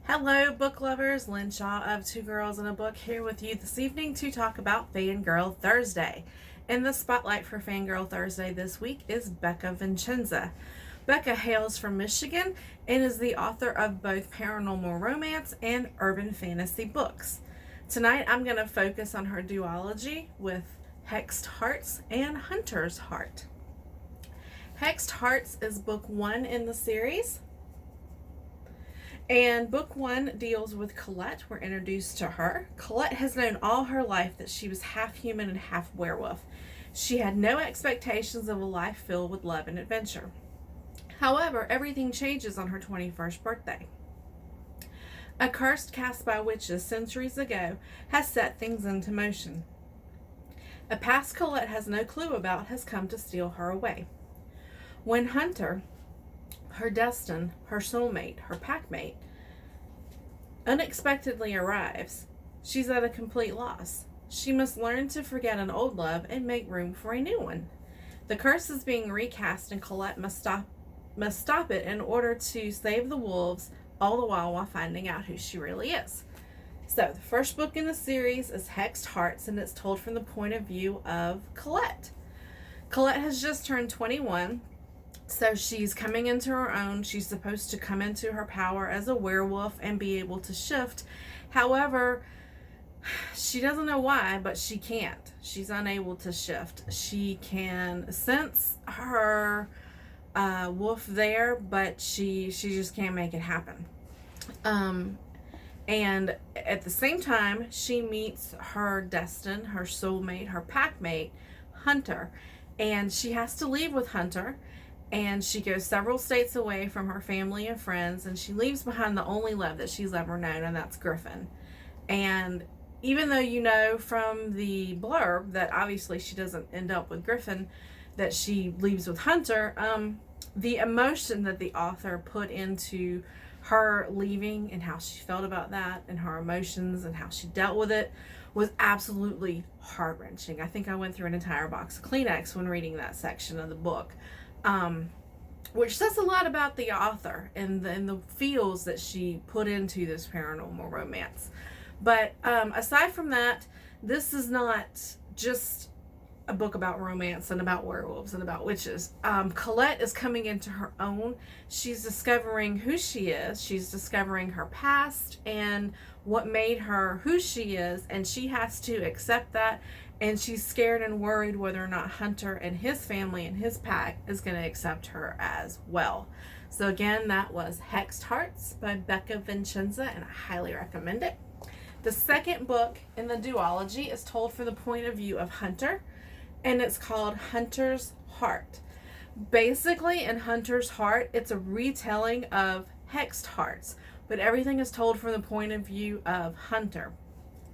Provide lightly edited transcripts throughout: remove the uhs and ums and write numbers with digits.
Hello, book lovers. Lynn Shaw of Two Girls and a Book here with you this evening to talk about Fangirl Thursday. In the spotlight for Fangirl Thursday this week is Becca Vincenza. Becca hails from Michigan and is the author of both paranormal romance and urban fantasy books. Tonight I'm going to focus on her duology with Hexed Hearts and Hunter's Heart. Hexed Hearts is book 1 in the series. And book 1 deals with Colette. We're introduced to her. Colette has known all her life that she was half human and half werewolf. She had no expectations of a life filled with love and adventure. However, everything changes on her 21st birthday. A curse cast by witches centuries ago has set things into motion. A past Colette has no clue about has come to steal her away. When Hunter, her destined, her soulmate, her packmate, unexpectedly arrives, she's at a complete loss. She must learn to forget an old love and make room for a new one. The curse is being recast and Colette must stop it in order to save the wolves, all the while finding out who she really is. So the first book in the series is Hexed Hearts, and it's told from the point of view of Colette. Colette has just turned 21. So she's coming into her own. She's supposed to come into her power as a werewolf and be able to shift. However, she doesn't know why, but she can't. She's unable to shift. She can sense her wolf there, but she just can't make it happen. And at the same time, she meets her destined, her soulmate, her packmate, Hunter. And she has to leave with Hunter. And she goes several states away from her family and friends, and she leaves behind the only love that she's ever known, and that's Griffin. And even though you know from the blurb that obviously she doesn't end up with Griffin, that she leaves with Hunter, the emotion that the author put into her leaving and how she felt about that and her emotions and how she dealt with it was absolutely heart-wrenching. I think I went through an entire box of Kleenex when reading that section of the book. Which says a lot about the author and the feels that she put into this paranormal romance. But aside from that, this is not just a book about romance and about werewolves and about witches. Colette is coming into her own. She's discovering who she is. She's discovering her past and what made her who she is, and she has to accept that. And she's scared and worried whether or not Hunter and his family and his pack is going to accept her as well. So again, that was Hexed Hearts by Becca Vincenza, and I highly recommend it. The second book in the duology is told from the point of view of Hunter, and it's called Hunter's Heart. Basically, in Hunter's Heart, it's a retelling of Hexed Hearts, but everything is told from the point of view of Hunter.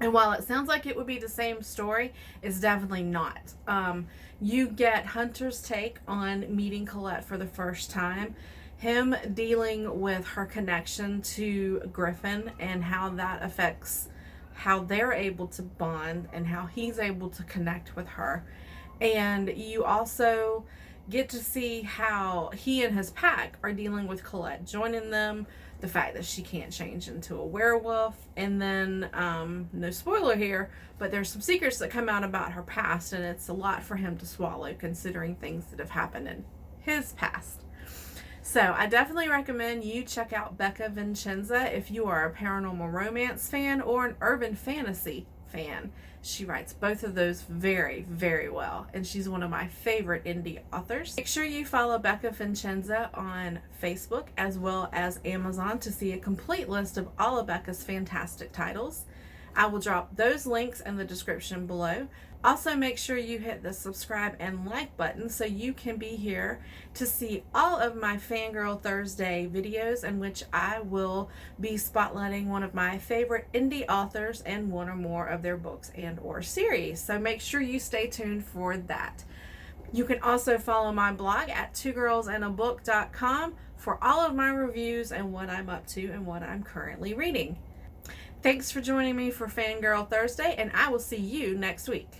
And while it sounds like it would be the same story, it's definitely not. You get Hunter's take on meeting Colette for the first time, him dealing with her connection to Griffin and how that affects how they're able to bond and how he's able to connect with her. And you also get to see how he and his pack are dealing with Colette joining them, the fact that she can't change into a werewolf, and then no spoiler here, but there's some secrets that come out about her past, and it's a lot for him to swallow considering things that have happened in his past. So I definitely recommend you check out Becca Vincenza if you are a paranormal romance fan or an urban fantasy fan. She writes both of those very, very well, and she's one of my favorite indie authors. Make sure you follow Becca Vincenza on Facebook as well as Amazon to see a complete list of all of Becca's fantastic titles. I will drop those links in the description below. Also, make sure you hit the subscribe and like button so you can be here to see all of my Fangirl Thursday videos in which I will be spotlighting one of my favorite indie authors and one or more of their books and or series. So make sure you stay tuned for that. You can also follow my blog at twogirlsandabook.com for all of my reviews and what I'm up to and what I'm currently reading. Thanks for joining me for Fangirl Thursday, and I will see you next week.